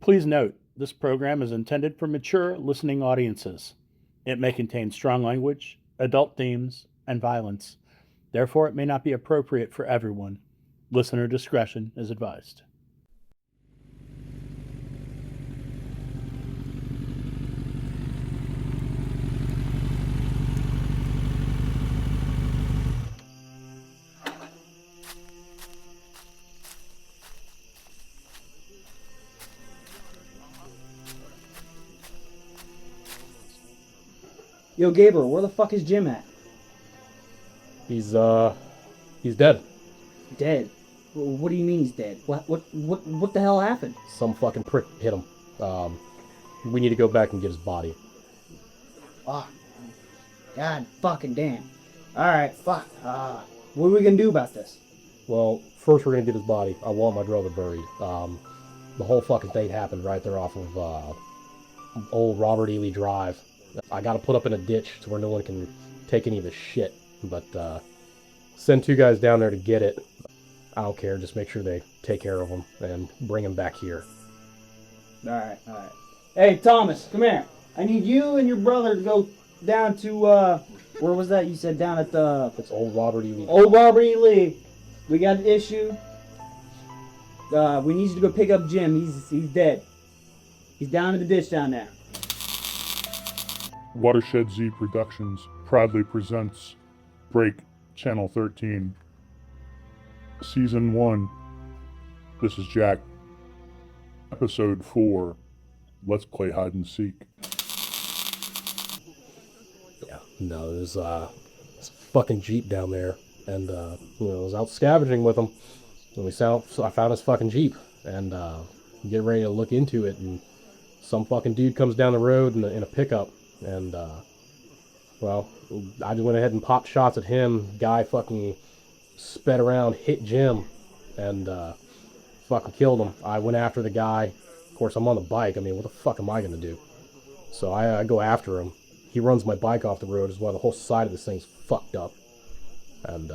Please note, this program is intended for mature listening audiences. It may contain strong language, adult themes, and violence. Therefore, it may not be appropriate for everyone. Listener discretion is advised. Yo, Gabriel, where the fuck is Jim at? He's dead. Dead. What do you mean he's dead? What the hell happened? Some fucking prick hit him. We need to go back and get his body. Fuck. God fucking damn. Alright, fuck. What are we gonna do about this? Well, first we're gonna get his body. I want my brother buried. The whole fucking thing happened right there off of old Robert E. Lee Drive. I gotta put up in a ditch to where no one can take any of his shit. But send 2 guys down there to get it. I don't care. Just make sure they take care of him and bring him back here. Alright. Hey, Thomas, come here. I need you and your brother to go down to, where was that? You said down at the... It's old Robert E. Lee. Old Robert E. Lee. We got an issue. We need you to go pick up Jim. He's dead. He's down in the ditch down there. Watershed Z Productions proudly presents Break Channel 13 Season 1. This is Jack. Episode 4. Let's play hide and seek. Yeah, no, there's this fucking Jeep down there, and I was out scavenging with him, and I found his fucking Jeep, and get ready to look into it, and some fucking dude comes down the road in a pickup, and well, I just went ahead and popped shots at him. Guy fucking sped around, hit Jim, and fucking killed him. I went after the guy. Of course, I'm on the bike. I mean, what the fuck am I gonna do? So I go after him. He runs my bike off the road, is why the whole side of this thing's fucked up. And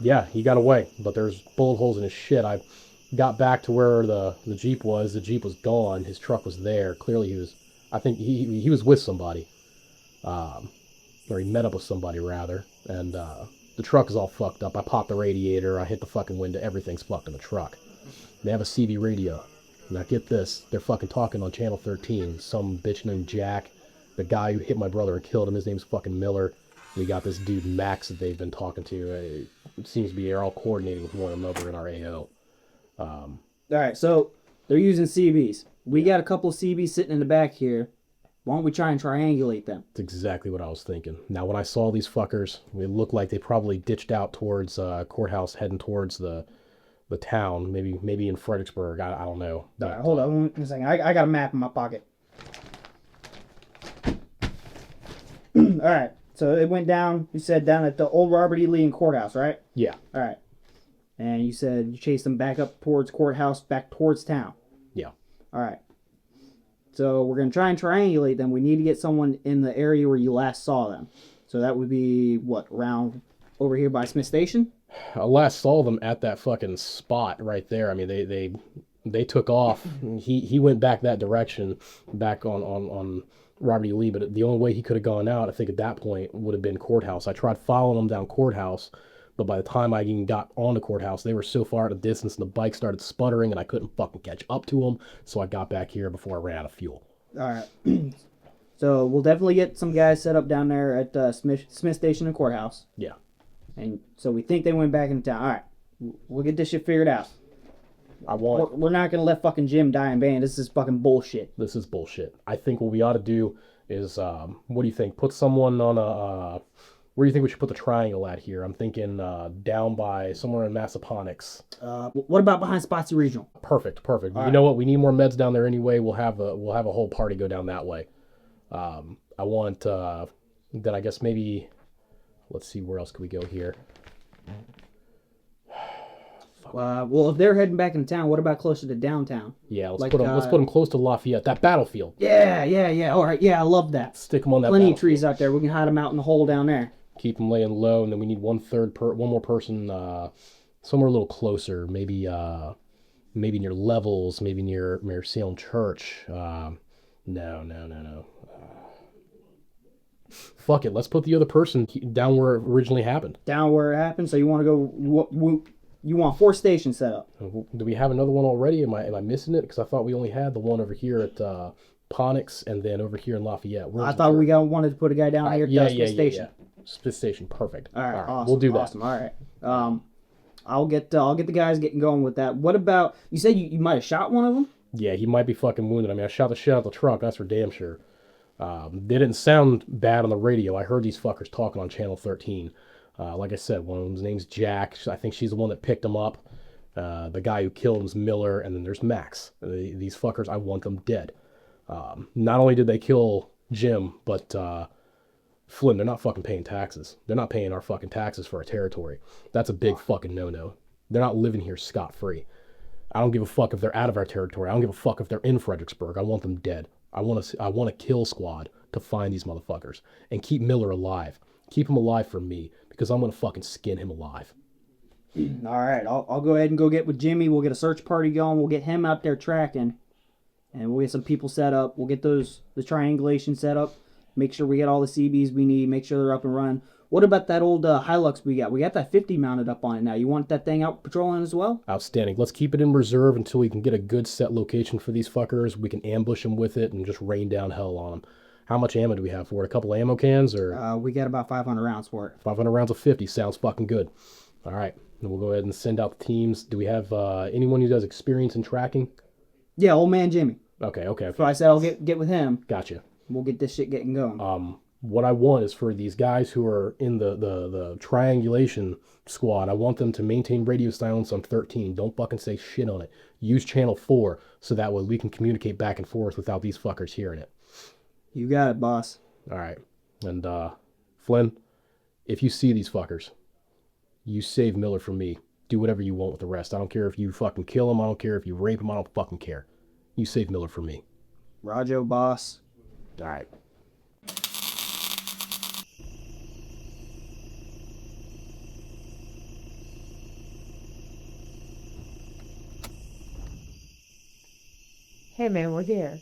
yeah, he got away, but there's bullet holes in his shit. I got back to where the Jeep was. The Jeep was gone. His truck was there. Clearly I think he was with somebody. Or he met up with somebody, rather. And the truck is all fucked up. I popped the radiator. I hit the fucking window. Everything's fucked in the truck. They have a CB radio. Now get this. They're fucking talking on Channel 13. Some bitch named Jack. The guy who hit my brother and killed him, his name's fucking Miller. We got this dude Max that they've been talking to. It seems to be they're all coordinating with one another in our AO. Alright, so they're using CBs. We got a couple of CBs sitting in the back here. Why don't we try and triangulate them? That's exactly what I was thinking. Now, when I saw these fuckers, it looked like they probably ditched out towards courthouse, heading towards the town. Maybe in Fredericksburg. I don't know. All right, hold on one second. I got a map in my pocket. Alright, so it went down, you said, down at the old Robert E. Lee and courthouse, right? Yeah. Alright. And you said you chased them back up towards courthouse, back towards town. Yeah. Alright. So we're going to try and triangulate them. We need to get someone in the area where you last saw them. So that would be, what, around over here by Smith Station? I last saw them at that fucking spot right there. I mean, they took off. He went back that direction, back on Robert E. Lee, but the only way he could have gone out, I think at that point, would have been courthouse. I tried following him down courthouse, but by the time I even got on the courthouse, they were so far at a distance and the bike started sputtering and I couldn't fucking catch up to them, so I got back here before I ran out of fuel. Alright. So we'll definitely get some guys set up down there at Smith Station and courthouse. Yeah. And so we think they went back into town. Alright. We'll get this shit figured out. We're not going to let fucking Jim die in vain. This is fucking bullshit. This is bullshit. I think what we ought to do is, what do you think? Put someone on where do you think we should put the triangle at here? I'm thinking down by somewhere in Massaponax. What about behind Spotsy Regional? Perfect. All you right. know what? We need more meds down there anyway. We'll have a whole party go down that way. I want, then I guess maybe, let's see, where else could we go here? Well, if they're heading back into town, what about closer to downtown? Yeah, let's put them close to Lafayette, that battlefield. Yeah. All right, yeah, I love that. Stick them on that. Plenty of trees out there. We can hide them out in the hole down there. Keep them laying low, and then we need one more person somewhere a little closer. Maybe maybe near Levels, maybe near Salem Church. No. Fuck it. Let's put the other person down where it originally happened. Down where it happened. So you want to go? You want 4 stations set up? Do we have another one already? Am I missing it? Because I thought we only had the one over here at Ponix and then over here in Lafayette. I thought we wanted to put a guy down here at the station. Spit station, perfect. All right, awesome, we'll do that. Awesome. All right. I'll get the guys getting going with that. What about you? Said you might have shot one of them. Yeah, he might be fucking wounded. I mean, I shot the shit out of the trunk. That's for damn sure. They didn't sound bad on the radio. I heard these fuckers talking on Channel 13. Like I said, one of them's name's Jack. I think she's the one that picked him up. The guy who killed him's Miller, and then there's Max. These fuckers, I want them dead. Not only did they kill Jim, but Flynn, they're not fucking paying taxes. They're not paying our fucking taxes for our territory. That's a big fucking no-no. They're not living here scot-free. I don't give a fuck if they're out of our territory. I don't give a fuck if they're in Fredericksburg. I want them dead. I want a kill squad to find these motherfuckers and keep Miller alive. Keep him alive for me, because I'm gonna fucking skin him alive. All right, I'll go ahead and go get with Jimmy. We'll get a search party going. We'll get him out there tracking, and we'll get some people set up. We'll get the triangulation set up. Make sure we get all the CBs we need. Make sure they're up and running. What about that old Hilux we got? We got that 50 mounted up on it now. You want that thing out patrolling as well? Outstanding. Let's keep it in reserve until we can get a good set location for these fuckers. We can ambush them with it and just rain down hell on them. How much ammo do we have for it? A couple ammo cans or? We got about 500 rounds for it. 500 rounds of 50 sounds fucking good. All right. Then we'll go ahead and send out the teams. Do we have anyone who does experience in tracking? Yeah, old man Jimmy. Okay. So I said I'll get with him. Gotcha. We'll get this shit getting going. What I want is for these guys who are in the triangulation squad, I want them to maintain radio silence on 13. Don't fucking say shit on it. Use channel 4 so that way we can communicate back and forth without these fuckers hearing it. You got it, boss. All right. And Flynn, if you see these fuckers, you save Miller from me. Do whatever you want with the rest. I don't care if you fucking kill him. I don't care if you rape him. I don't fucking care. You save Miller from me. Roger, boss. All right. Hey man, we're here.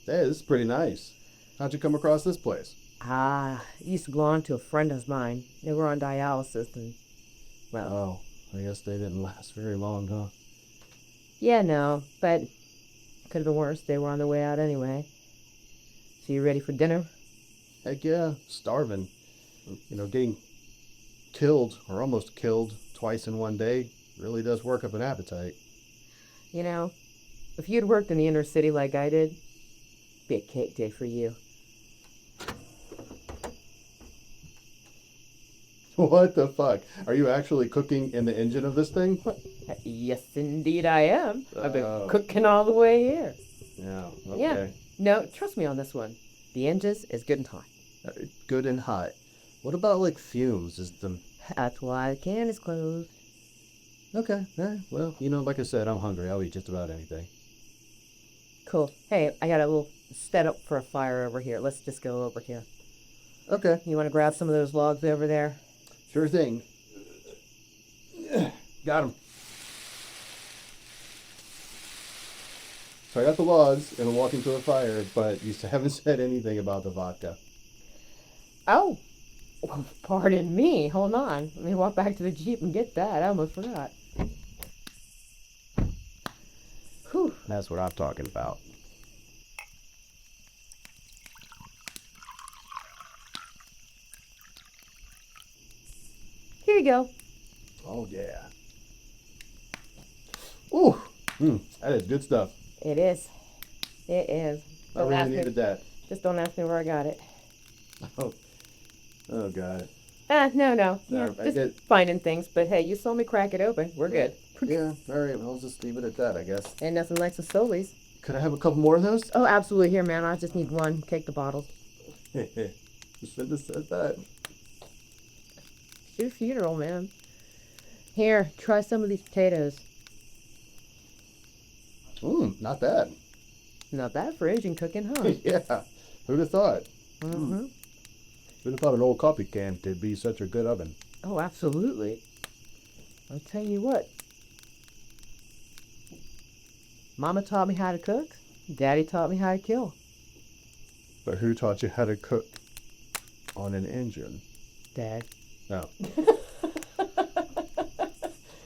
Hey, this is pretty nice. How'd you come across this place? I used to belong to a friend of mine. They were on dialysis and, well... Oh, I guess they didn't last very long, huh? Yeah, no, but could have been worse. They were on their way out anyway. So you ready for dinner? Heck yeah, starving. You know, getting killed, or almost killed, twice in one day really does work up an appetite. You know, if you'd worked in the inner city like I did, it'd be a cake day for you. What the fuck? Are you actually cooking in the engine of this thing? Yes, indeed I am. I've been Oh. cooking all the way here. Yeah, okay. Yeah. No, trust me on this one. The engines is good and hot. Good and hot. What about, like, fumes? Is the... That's why the can is closed. Okay, well, you know, like I said, I'm hungry. I'll eat just about anything. Cool. Hey, I got a little setup for a fire over here. Let's just go over here. Okay, You want to grab some of those logs over there? sure thing. Got him. So I got the logs and I'm walking to a fire, but you haven't said anything about the vodka. Oh, well, pardon me. Hold on. Let me walk back to the Jeep and get that. I almost forgot. Whew. That's what I'm talking about. Here you go. Oh, yeah. Ooh, that is good stuff. It is. It is. I Don't really ask me- needed that. Just don't ask me where I got it. Oh, God. No. No, Yeah, I just get- finding things. But hey, you saw me crack it open. We're good. Yeah, all right, well, I'll just leave it at that, I guess. And nothing like some Stolies. Could I have a couple more of those? Oh, absolutely. Here, man. I just need one. Take the bottles. You should have said that. It's your funeral, man. Here, try some of these potatoes. Not bad. Not bad for Asian cooking, huh? Yeah, who'd have thought? Mm-hmm. Who'd have thought an old coffee can could be such a good oven? Oh, absolutely. I'll tell you what. Mama taught me how to cook. Daddy taught me how to kill. But who taught you how to cook on an engine? Dad. No.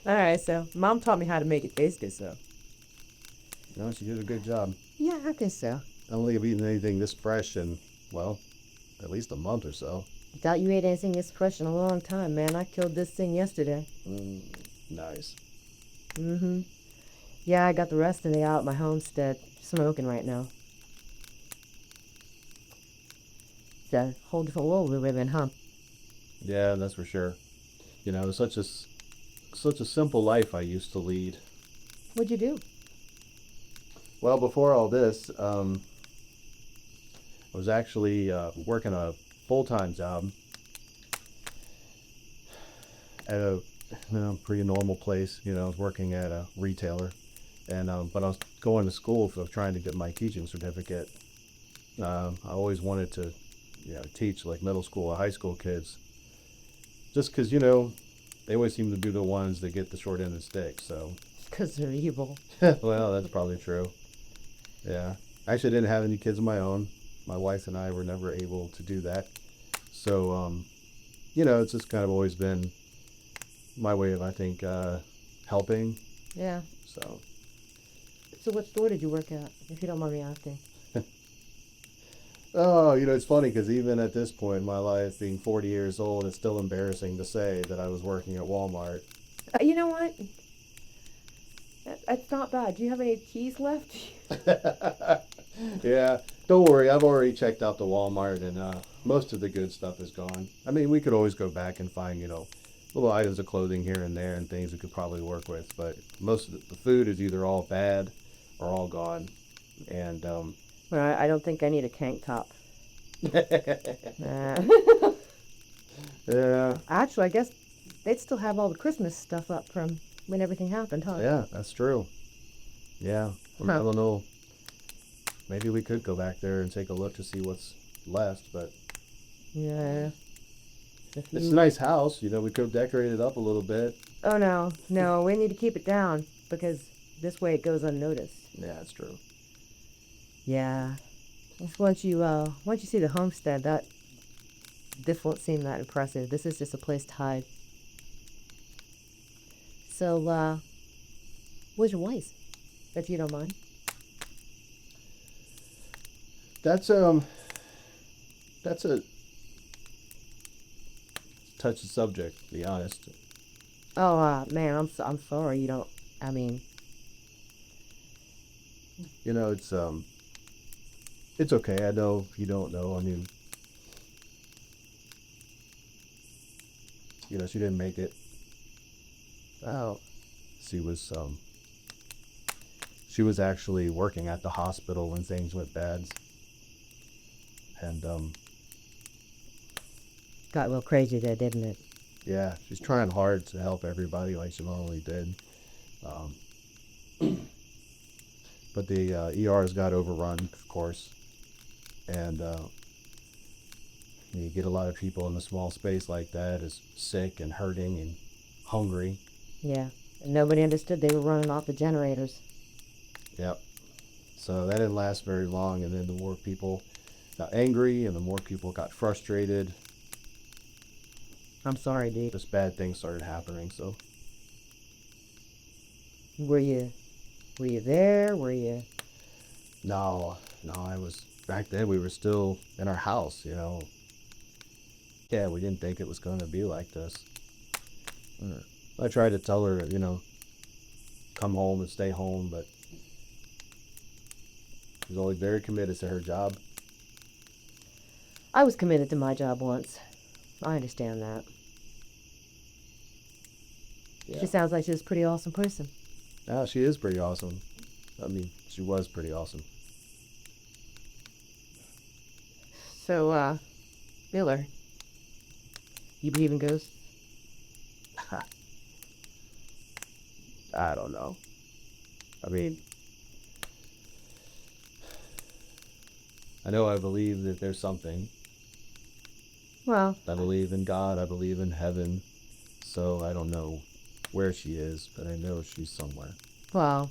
Alright, so Mom taught me how to make it taste good, so. No, she did a good job. Yeah, I guess so. I don't think I've eaten anything this fresh in, well, at least a month or so. Doubt you ate anything this fresh in a long time, man. I killed this thing yesterday. Nice. Mm-hmm. Yeah, I got the rest of it out at my homestead, smoking right now. It's a whole different world we live in, huh? Yeah, that's for sure. You know, such a simple life I used to lead. What'd you do? Well, before all this, I was actually working a full-time job at a pretty normal place. You know, I was working at a retailer, and but I was going to school for trying to get my teaching certificate. I always wanted to, teach like middle school or high school kids, just because they always seem to be the ones that get the short end of the stick. So, 'Cause they're evil. well, that's probably true. Yeah, I actually didn't have any kids of my own. My wife and I were never able to do that. So, it's just kind of always been my way of, I think, helping. Yeah. So, So what store did you work at, if you don't mind me asking? oh, it's funny because even at this point in my life, being 40 years old, it's still embarrassing to say that I was working at Walmart. You know what? That's not bad. Do you have any keys left? Yeah, don't worry. I've already checked out the Walmart, and most of the good stuff is gone. I mean, we could always go back and find, little items of clothing here and there and things we could probably work with. But most of the food is either all bad or all gone. And, Well, I don't think I need a tank top. yeah, Actually, I guess they'd still have all the Christmas stuff up from when everything happened, huh? yeah, that's true. Yeah, I Huh. don't know. Maybe we could go back there and take a look to see what's left, but Yeah. If it's you- a nice house. We could decorate it up a little bit. Oh no, we need to keep it down because this way it goes unnoticed. Yeah, that's true. Yeah. Once you see the homestead, this won't seem that impressive. This is just a place to hide. So, where's your wife? If you don't mind. That's a touchy subject, to be honest. Oh, man, I'm sorry. You don't. I mean, It's okay. I know if you don't know. I mean, she didn't make it. oh, She was actually working at the hospital when things went bad, and got a little crazy there, didn't it? yeah, she's trying hard to help everybody like she normally did. But the ERs got overrun, of course, and you get a lot of people in a small space like that is sick and hurting and hungry. Yeah. And nobody understood they were running off the generators. Yep. So that didn't last very long, and then the more people got angry and the more people got frustrated, I'm sorry, dude. just bad things started happening. So Were you there? Were you? no, I was back then. We were still in our house, Yeah, we didn't think it was going to be like this. I tried to tell her, come home and stay home, but she was always very committed to her job. I was committed to my job once. I understand that. Yeah. She sounds like she's a pretty awesome person. Yeah, she is pretty awesome. I mean, she was pretty awesome. So, Miller, you believe in ghosts? I don't know. I mean, I know I believe that there's something. Well, I believe in God. I believe in heaven. so I don't know where she is, but I know she's somewhere. Well,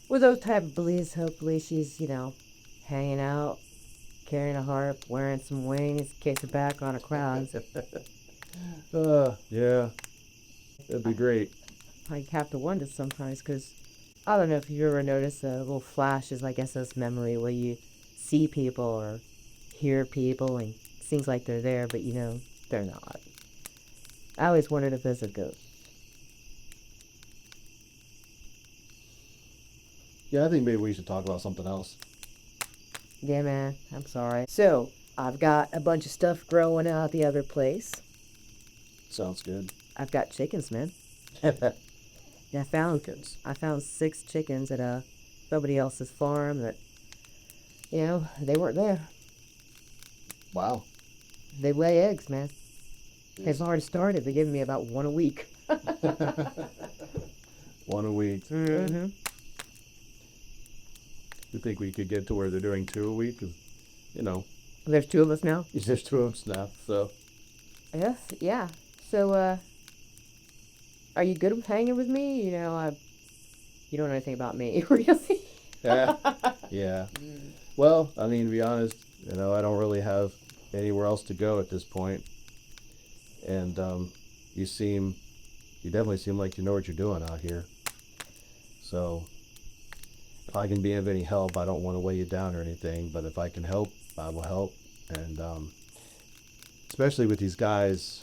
with those type of beliefs, hopefully she's, hanging out, carrying a harp, wearing some wings, kicking back on a crowd. Yeah, that'd be great. I have to wonder sometimes, because I don't know if you ever noticed little flashes, I guess, of memory where you see people or hear people and it seems like they're there, but they're not. I always wondered if there's a ghost. Yeah, I think maybe we should talk about something else. Yeah, man, I'm sorry. So, I've got a bunch of stuff growing out the other place. Sounds good. I've got chickens, man. Yeah, I found 6 chickens at somebody else's farm that, they weren't there. Wow. They lay eggs, man. They've already started. They're giving me about 1 a week. 1 a week. Mm-hmm. You think we could get to where they're doing 2 a week? 'Cause, There's 2 of us now. there's 2 of us now, so. Yes, yeah. So, are you good with hanging with me? You don't know anything about me, really. Yeah. Well, I mean, to be honest, I don't really have anywhere else to go at this point. And you definitely seem like you know what you're doing out here. So, if I can be of any help, I don't want to weigh you down or anything, but if I can help, I will help. And especially with these guys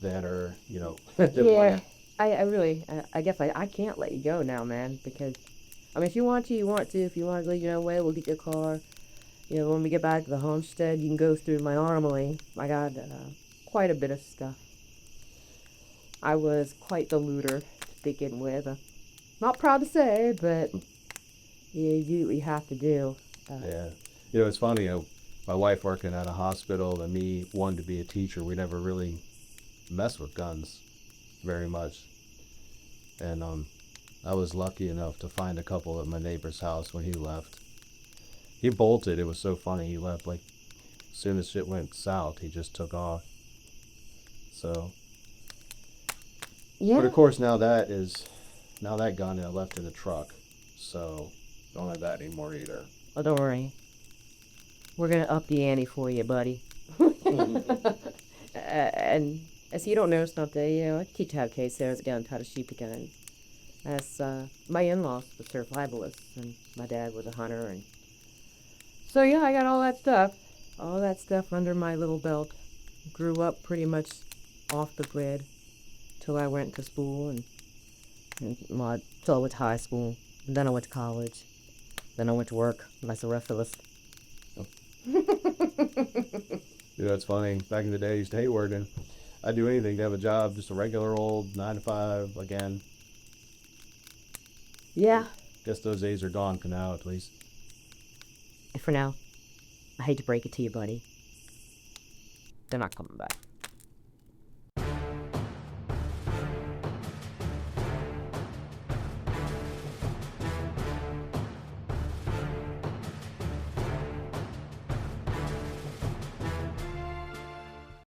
that are, that Yeah. I guess I can't let you go now, man, because, if you want to, you want to. If you want to leave your own way, we'll get your car. When we get back to the homestead, you can go through my armory. I got quite a bit of stuff. I was quite the looter to begin with. Not proud to say, but you do what you have to do. Yeah. It's funny, my wife working at a hospital and me wanting to be a teacher, we never really mess with guns very much. And I was lucky enough to find a couple at my neighbor's house when he left. He bolted. It was so funny. He left as soon as shit went south, he just took off. So, Yeah. but of course now that gun I left in the truck, so don't have that anymore either. Oh, don't worry. We're gonna up the ante for you, buddy. And as you don't know something, I teach how case there is down to sheep again. As my in-laws were survivalists, and my dad was a hunter, and so yeah, I got all that stuff under my little belt. Grew up pretty much off the grid till I went to school, and till I went to high school, and then I went to college, then I went to work, like the rest of us. It's funny. Back in the day, I used to hate working. I'd do anything to have a job, just a regular old 9 to 5 again. Yeah. Guess those days are gone for now, at least. For now, I hate to break it to you, buddy. They're not coming back.